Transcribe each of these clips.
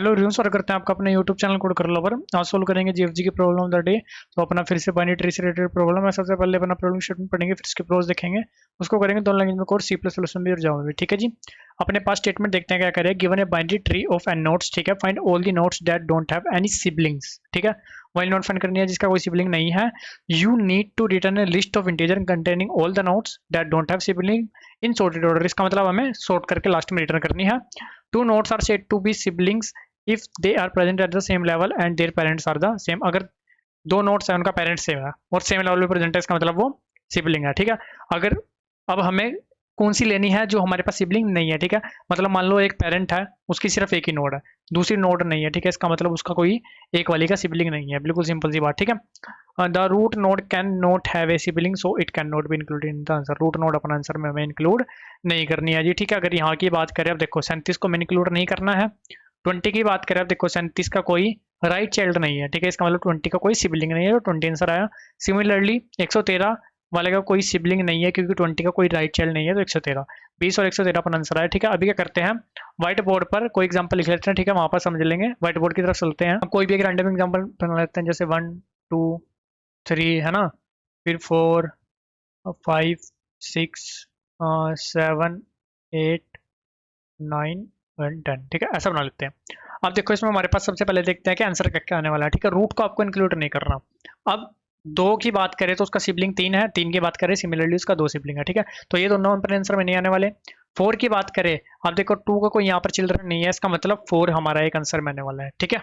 Hello रियो, स्वागत करते हैं आपका अपने यूट्यूब चैनल कोड कर लो पर। आज सोल्व करेंगे जीएफजी की प्रॉब्लम ऑफ द डे। तो अपना फिर से बाइनरी ट्री से रिलेटेड प्रॉब्लम है। सबसे पहले अपना प्रॉब्लम स्टेटमेंट पढ़ेंगे, फिर इसके प्रोज देखेंगे। उसको करेंगे दोनों लैंग्वेज में कोड, सी प्लस प्लस में भी और जावा में भी। ठीक है जी। अपने पास स्टेटमेंट देखते हैं क्या करें। Given a binary tree of n nodes, ठीक है, find all the nodes that don't have any siblings. ठीक है, वाइल नोट फाइंड करनी है जिसका कोई सिबलिंग नहीं है। You need to return a list of integer containing all the nodes that don't have sibling in sorted order. इसका मतलब हमें सॉर्ट करके लास्ट में रिटर्न करनी है। Two nodes are said to be siblings if they are present at the same level and their parents are the same. अगर दो notes है, उनका पेरेंट्स सेम है और सेम लेवल पे प्रेजेंट है, इसका मतलब वो सिबलिंग है। ठीक है, अगर अब हमें कौन सी लेनी है जो हमारे पास सिबलिंग नहीं है। ठीक है, मतलब मान लो एक पेरेंट है, उसकी सिर्फ एक ही नोड है, दूसरी नोड नहीं है। ठीक है, इसका मतलब उसका कोई एक वाली का सिबलिंग नहीं है। बिल्कुल सिंपल सी बात। ठीक है, the root node can not have a sibling so it can not be included in the answer. Root node अपना आंसर में हमें इंक्लूड नहीं करनी है जी। ठीक है, अगर यहाँ की बात करें, अब देखो 37 को हमें इंक्लूड नहीं करना है। 20 की बात करें, अब देखो 37 का कोई राइट चाइल्ड नहीं है। ठीक है, इसका मतलब 20 का कोई सिबलिंग नहीं है, तो 20 आंसर आया। सिमिलरली 113 वाले का कोई सिबलिंग नहीं है क्योंकि 20 का कोई राइट चाइल्ड नहीं है, तो 113, 20 और 113 पर आंसर आया। ठीक है, अभी क्या करते हैं, व्हाइट बोर्ड पर कोई एग्जांपल लिख लेते हैं। ठीक है, वहां पर समझ लेंगे। व्हाइट बोर्ड की तरफ चलते हैं, कोई भी एक रैंडम एग्जांपल बना लेते हैं, जैसे 1 2 3 है ना, फिर 4 5 6 7 8 9 और 10। ठीक है, ऐसा बना लेते हैं। अब देखो इसमें हमारे पास सबसे पहले देखते हैं कि आंसर क्या क्या आने वाला है। ठीक है, रूट को आपको इंक्लूड नहीं करना। अब 2 की बात करें तो उसका सिबलिंग 3 है, 3 की बात करें सिमिलरली उसका 2 सिबलिंग है। ठीक है, तो ये दोनों अपने आंसर में नहीं आने वाले। 4 की बात करें, अब देखो 2 का कोई यहाँ पर चिल्ड्रन नहीं है, इसका मतलब 4 हमारा एक आंसर में आने वाला है। ठीक है,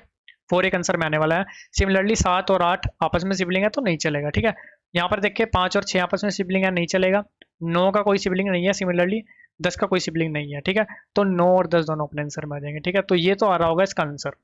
4 एक आंसर में आने वाला है। सिमिलरली 7 और 8 आपस में सिबलिंग है तो नहीं चलेगा। ठीक है, यहाँ पर देखिए 5 और 6 आपस में सिबलिंग है, नहीं चलेगा। 9 का कोई सिबलिंग नहीं है, सिमिलरली 10 का कोई सिबलिंग नहीं है। ठीक है, तो 9 और 10 दोनों अपने आंसर में आ जाएंगे। ठीक है, तो ये तो आ रहा होगा इसका आंसर।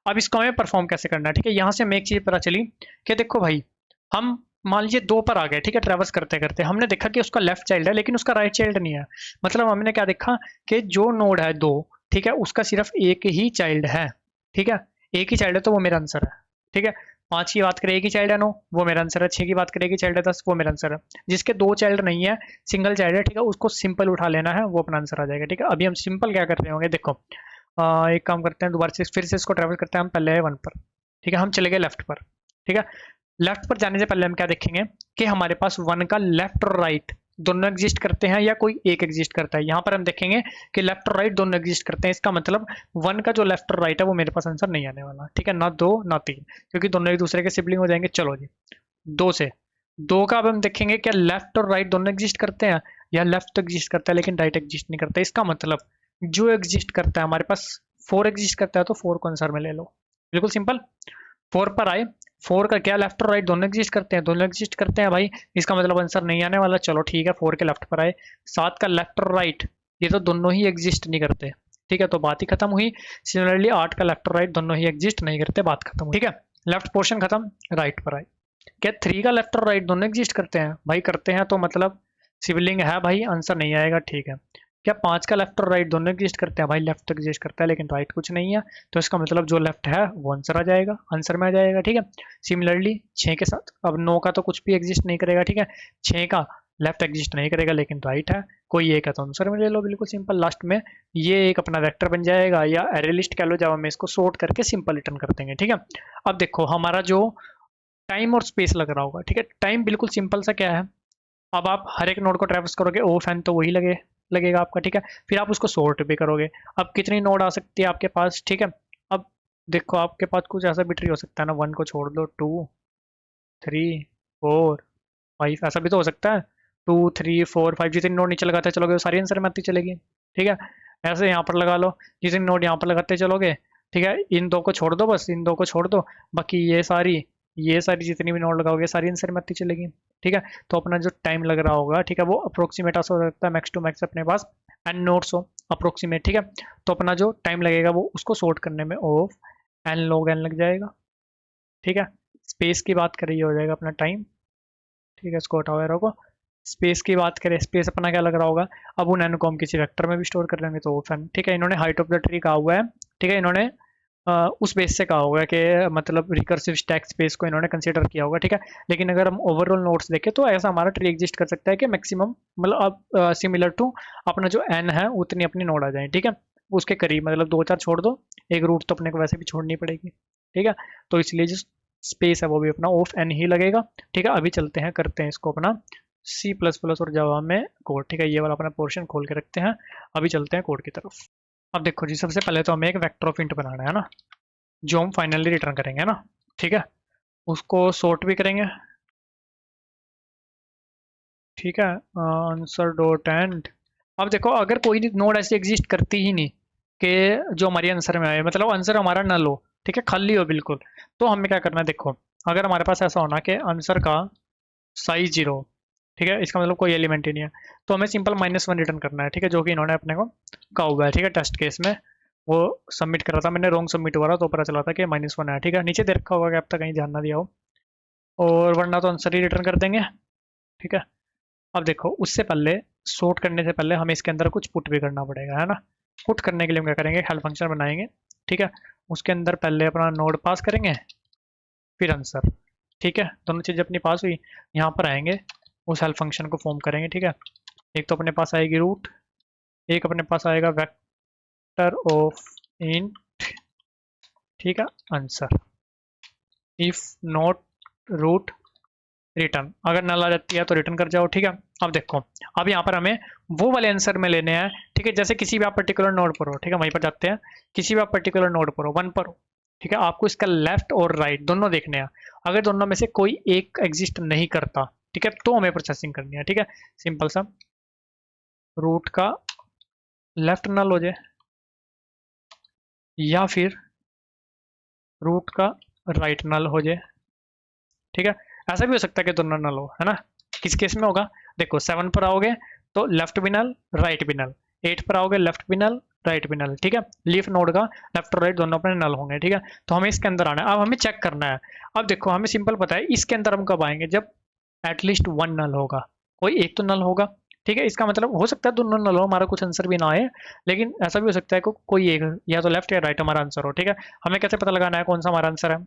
अब इसको हमें परफॉर्म कैसे करना है। ठीक है, यहाँ से हमें एक चीज पता चली कि देखो भाई, हम मान लीजिए 2 पर आ गए। ठीक है, ट्रेवर्स करते करते हमने देखा कि उसका लेफ्ट चाइल्ड है लेकिन उसका राइट चाइल्ड नहीं है। मतलब हमने क्या देखा कि जो नोड है 2, ठीक है, उसका सिर्फ एक ही चाइल्ड है। ठीक है, एक ही चाइल्ड है तो वो मेरा आंसर है। ठीक है, 5 की बात करें एक ही चाइल्ड है 9, वो मेरा आंसर है। 6 की बात करें एक ही चाइल्ड है 10, वो मेरा आंसर है। जिसके 2 चाइल्ड नहीं है, सिंगल चाइल्ड है, ठीक है, उसको सिंपल उठा लेना है, वो अपना आंसर आ जाएगा। ठीक है, अभी हम सिंपल क्या कर रहे होंगे, देखो एक काम करते हैं, दोबारा से फिर से इसको ट्रैवल करते हैं। हम पहले है 1 पर। ठीक है, हम चले गए लेफ्ट पर। ठीक है, लेफ्ट पर जाने से पहले हम क्या देखेंगे कि हमारे पास 1 का लेफ्ट और राइट दोनों एग्जिस्ट करते हैं या कोई एक एग्जिस्ट करता है। यहाँ पर हम देखेंगे कि लेफ्ट और राइट दोनों एग्जिस्ट करते हैं। इसका मतलब 1 का जो लेफ्ट और राइट है वो मेरे पास आंसर नहीं आने वाला। ठीक है, ना 2 ना 3, क्योंकि दोनों एक दूसरे के सिबलिंग हो जाएंगे। चलो जी, 2 से 2 का अब हम देखेंगे क्या लेफ्ट और राइट दोनों एग्जिस्ट करते हैं, या लेफ्ट तो एग्जिस्ट करता है लेकिन राइट एग्जिस्ट नहीं करता। इसका मतलब जो एग्जिस्ट करता है, हमारे पास 4 एग्जिस्ट करता है तो 4 को आंसर में ले लो। बिल्कुल सिंपल। 4 पर आए, 4 का क्या लेफ्ट और राइट दोनों एग्जिस्ट करते हैं, दोनों एग्जिस्ट करते हैं भाई, इसका मतलब आंसर नहीं आने वाला। चलो ठीक है, 4 के लेफ्ट पर आए। 7 का लेफ्ट और राइट ये तो दोनों ही एग्जिस्ट नहीं करते। ठीक है, तो बात ही खत्म हुई। सिमिलरली 8 का लेफ्ट और राइट दोनों ही एग्जिस्ट नहीं करते, बात खत्म हुई। ठीक है, लेफ्ट पोर्शन खत्म, राइट पर आए। क्या 3 का लेफ्ट और राइट दोनों एग्जिस्ट करते हैं, भाई करते हैं, तो मतलब सिबलिंग है भाई, आंसर नहीं आएगा। ठीक है, क्या 5 का लेफ्ट और राइट दोनों एग्जिस्ट करते हैं, भाई लेफ्ट तो एग्जिस्ट करता है लेकिन राइट कुछ नहीं है, तो इसका मतलब जो लेफ्ट है वो आंसर आ जाएगा, आंसर में आ जाएगा। ठीक है, सिमिलरली 6 के साथ, अब 9 का तो कुछ भी एग्जिस्ट नहीं करेगा। ठीक है, 6 का लेफ्ट एग्जिस्ट नहीं करेगा लेकिन राइट है, कोई एक है तो आंसर में ले लो। बिल्कुल सिंपल। लास्ट में ये एक अपना वेक्टर बन जाएगा, या एरे लिस्ट कह लो, जावा में इसको सॉर्ट करके सिंपल रिटर्न कर देंगे। ठीक है, अब देखो हमारा जो टाइम और स्पेस लग रहा होगा। ठीक है, टाइम बिल्कुल सिंपल सा क्या है, अब आप हर एक नोड को ट्रैवर्स करोगे, ऑफ एन तो वही लगेगा आपका। ठीक है, फिर आप उसको सॉर्ट भी करोगे। अब कितनी नोड आ सकती है आपके पास। ठीक है, अब देखो आपके पास कुछ ऐसा भी ट्री हो सकता है ना, 1 को छोड़ दो, 2 3 4 5, ऐसा भी तो हो सकता है। 2 3 4 5 जितनी नोड नीचे लगाते चलोगे वो सारी आंसर में आती चलेगी। ठीक है, ऐसे यहाँ पर लगा लो, जितनी नोड यहाँ पर लगाते चलोगे। ठीक है, इन 2 को छोड़ दो, बस इन 2 को छोड़ दो, बाकी ये सारी जितनी भी नोड लगाओगे सारी आंसर में आती चलेगी। ठीक है, तो अपना जो टाइम लग रहा होगा, ठीक है, वो अप्रोक्सीमेट ऐसा हो सकता है, मैक्स टू मैक्स अपने पास एन नोड्स हो, अप्रोक्सीमेट। ठीक है, तो अपना जो टाइम लगेगा वो उसको सॉर्ट करने में ऑफ एन लॉग एन लग जाएगा। ठीक है, स्पेस की बात करिए हो जाएगा अपना टाइम। ठीक है, इसको हटाओ एरो को। स्पेस की बात करें, स्पेस अपना क्या लग रहा होगा, अब उन एन को हम किसी वेक्टर में भी स्टोर कर लेंगे तो ऑफ एन। ठीक है, इन्होंने हाइट ऑफ द ट्री कहा हुआ है। ठीक है, इन्होंने उस बेस से कहा होगा कि मतलब रिकर्सिव स्टैक स्पेस को इन्होंने कंसीडर किया होगा। ठीक है, लेकिन अगर हम ओवरऑल नोड्स देखें तो ऐसा हमारा ट्री एग्जिस्ट कर सकता है कि मैक्सिमम मतलब अब सिमिलर टू अपना जो एन है उतनी अपनी नोड आ जाए। ठीक है, उसके करीब, मतलब 2 4 छोड़ दो, एक रूट तो अपने को वैसे भी छोड़नी पड़ेगी, ठीक है। तो इसलिए जो स्पेस है वो भी अपना ऑफ एन ही लगेगा, ठीक है। अभी चलते हैं, करते हैं इसको अपना सी प्लस प्लस और जावा में कोड, ठीक है। ये वाला अपना पोर्शन खोल के रखते हैं, अभी चलते हैं कोड की तरफ। अब देखो जी, सबसे पहले तो हमें एक वेक्टर ऑफ इंट बनाना है ना, जो हम फाइनली रिटर्न करेंगे ना, ठीक है। उसको सॉर्ट भी करेंगे, ठीक है। Answer dot and. अब देखो, अगर कोई नोड ऐसी एग्जिस्ट करती ही नहीं कि जो हमारे आंसर में आए, मतलब आंसर हमारा नल हो, ठीक है, खाली हो बिल्कुल, तो हमें क्या करना है, देखो, अगर हमारे पास ऐसा होना कि आंसर का साइज 0, ठीक है, इसका मतलब कोई एलिमेंट ही नहीं है, तो हमें सिंपल -1 रिटर्न करना है, ठीक है, जो कि इन्होंने अपने को कहा हुआ है, ठीक है। टेस्ट केस में वो सबमिट कर रहा था, मैंने रॉन्ग सबमिट हुआ था, तो पता चला था कि -1 है, ठीक है। नीचे दे रखा होगा कि अब तक कहीं ध्यान ना दिया हो, और वरना तो आंसर ही रिटर्न कर देंगे, ठीक है। अब देखो, उससे पहले सॉर्ट करने से पहले हमें इसके अंदर कुछ पुट भी करना पड़ेगा, है ना। पुट करने के लिए हम क्या करेंगे, हेल्प फंक्शन बनाएंगे, ठीक है। उसके अंदर पहले अपना नोड पास करेंगे, फिर आंसर, ठीक है। दोनों चीज़ें अपनी पास हुई, यहाँ पर आएंगे, उस हेल्प फंक्शन को फॉर्म करेंगे, ठीक है। एक तो अपने पास आएगी रूट, एक अपने पास आएगा वेक्टर ऑफ इंट, ठीक है, answer. If not root return, अगर नल आ जाती है तो रिटर्न कर जाओ, ठीक है। अब देखो, अब यहाँ पर हमें वो वाले आंसर में लेने हैं, ठीक है। जैसे किसी भी आप पर्टिकुलर नोड पर हो, ठीक है, वहीं पर जाते हैं, किसी भी आप पर्टिकुलर नोड पर हो, 1 पर हो, ठीक है। आपको इसका लेफ्ट और राइट दोनों देखने हैं, अगर दोनों में से कोई एक एग्जिस्ट नहीं करता, ठीक है, तो हमें प्रोसेसिंग करनी है, ठीक है। सिंपल सा, रूट का लेफ्ट नल हो जाए, या फिर रूट का राइट नल हो जाए, ठीक है। ऐसा भी हो सकता है कि दोनों नल हो, है ना। किस केस में होगा, देखो, 7 पर आओगे तो लेफ्ट भी नल राइट भी नल, 8 पर आओगे लेफ्ट भी नल राइट भी नल, ठीक है। लीफ नोड का लेफ्ट और राइट दोनों अपने नल होंगे, ठीक है। तो हमें इसके अंदर आना है, अब हमें चेक करना है। अब देखो, हमें सिंपल पता है इसके अंदर हम कब आएंगे, जब एटलीस्ट 1 नल होगा, कोई एक तो नल होगा, ठीक है। इसका मतलब हो सकता है दोनों नल हो, हमारा कुछ आंसर भी ना आए, लेकिन ऐसा भी हो सकता है कोई एक, या तो लेफ्ट या राइट हमारा आंसर हो, ठीक है। हमें कैसे पता लगाना है कौन सा हमारा आंसर है,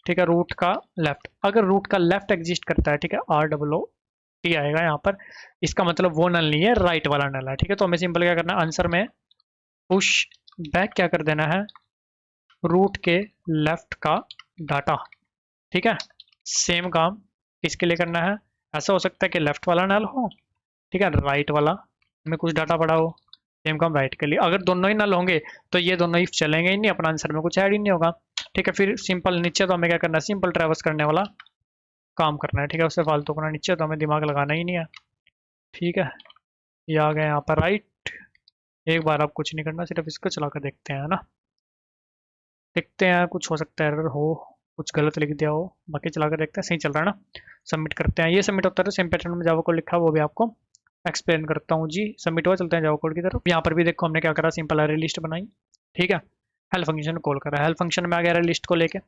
ठीक है। रूट का लेफ्ट, अगर रूट का लेफ्ट एग्जिस्ट करता है, ठीक है, ROOT आएगा यहाँ पर, इसका मतलब वो नल नहीं है, राइट वाला नल है, ठीक है। तो हमें सिंपल क्या करना है, आंसर में पुश बैक क्या कर देना है, रूट के लेफ्ट का डाटा, ठीक है। सेम काम किसके लिए करना है, ऐसा हो सकता है कि लेफ्ट वाला नल हो, ठीक है, राइट वाला में कुछ डाटा पड़ा हो, सेम काम राइट के लिए। अगर दोनों ही नल होंगे तो ये दोनों इफ चलेंगे ही नहीं, अपना आंसर में कुछ ऐड ही नहीं होगा, ठीक है। फिर सिंपल नीचे तो हमें क्या करना है, सिंपल ट्रैवर्स करने वाला काम करना है, ठीक है। उससे फालतू करना, नीचे तो हमें दिमाग लगाना ही नहीं है, ठीक है। ये आ गए यहाँ पर राइट, एक बार आप कुछ नहीं करना, सिर्फ इसको चला कर देखते हैं, है ना। देखते हैं, कुछ हो सकता है एरर हो, कुछ गलत लिख दिया हो, बाकी चला कर देखते हैं, सही चल रहा है ना। सबमिट करते हैं, ये सबमिट होता है तो सेम पैटर्न में जावा कोड लिखा है, वो भी आपको एक्सप्लेन करता हूँ जी। सबमिट हुआ, चलते हैं जावा कोड की तरफ। यहाँ पर भी देखो हमने क्या करा, सिंपल अरे लिस्ट बनाई, ठीक है। हेल्प फंक्शन कॉल करा, हेल्प फंक्शन में आ गया अरे लिस्ट को लेके,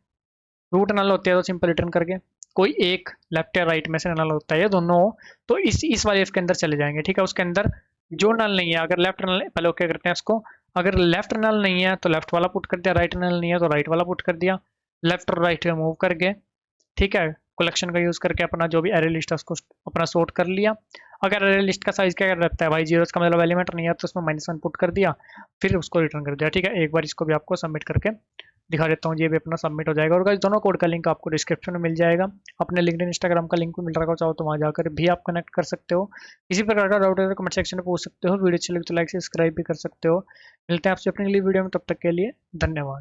रूट नल होती है तो सिंपल रिटर्न करके, कोई एक लेफ्ट या राइट में से नल होता है, या दोनों हो तो इस वाले इफ के अंदर चले जाएंगे, ठीक है। उसके अंदर जो नल नहीं है, अगर लेफ्ट नल, पहले ओके करते हैं इसको, अगर लेफ्ट नल नहीं है तो लेफ्ट वाला पुट कर दिया, राइट नल नहीं है तो राइट वाला पुट कर दिया, लेफ्ट और राइट मूव करके, ठीक है, कलेक्शन का यूज करके अपना जो भी एरे लिस्ट है उसको अपना सॉर्ट कर लिया। अगर एरे लिस्ट का साइज क्या रहता है भाई, 0 का मतलब एलिमेंट नहीं है, तो उसमें -1 पुट कर दिया, फिर उसको रिटर्न कर दिया, ठीक है। एक बार इसको भी आपको सबमिट करके दिखा देता हूँ, ये भी अपना सबमिट हो जाएगा। और गाइस, दोनों कोड का लिंक आपको डिस्क्रिप्शन में मिल जाएगा, अपने लिंक्डइन इंस्टाग्राम का लिंक भी मिल रहा है, चाहो तो वहाँ जाकर भी आप कनेक्ट कर सकते हो। किसी प्रकार का डाउट है तो कमेंट सेक्शन में पूछ सकते हो, वीडियो अच्छी लगे तो लाइक सब्सक्राइब भी कर सकते हो। मिलते हैं आपसे अपनी अगली वीडियो में, तब तक के लिए धन्यवाद।